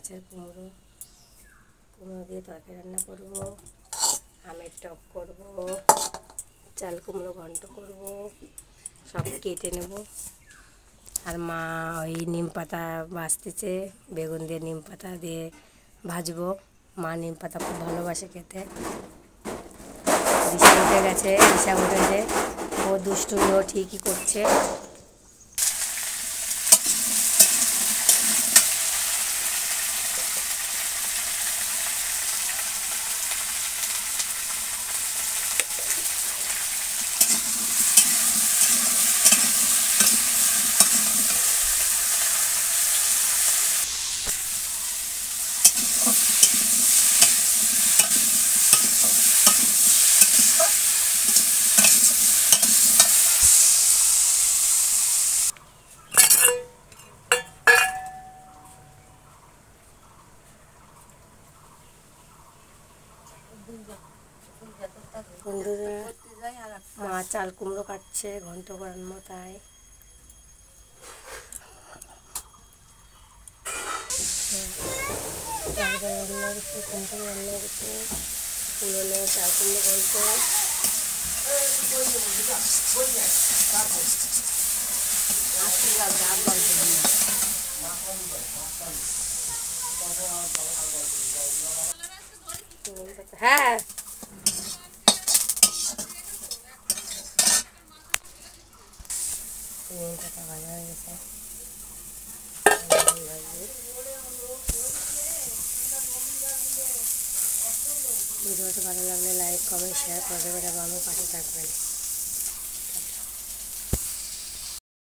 গাছের কুমড়ো দিয়ে তরকারি রান্না করব, আমের টক করব, চাল কুমড়ো ঘন্ট করব, সব কেটে নেব। আর মা ওই নিম পাতা বাছতেছে, বেগুন দিয়ে নিম পাতা দিয়ে ভাজবো। মা নিম পাতা খুব ভালোবাসে খেতে। দিশা উঠে গেছে, দিশা উঠেছে, ও দুষ্টুমিও ঠিকই করছে। বন্ধুরা, মা চাল কুমড়ো কাটছে ঘন্ট করার মতায়। রান্না করছে, ঘন্ট রান্না করছে, পুরনো চাল কুমড়ো ঘন্ট। হ্যাঁ, নিম পাতা ভাজা হয়ে গেছে। ভিডিওটা ভালো লাগলে লাইক কমেন্ট শেয়ার করে দেবেন এবং আমার পাশে থাকবেন।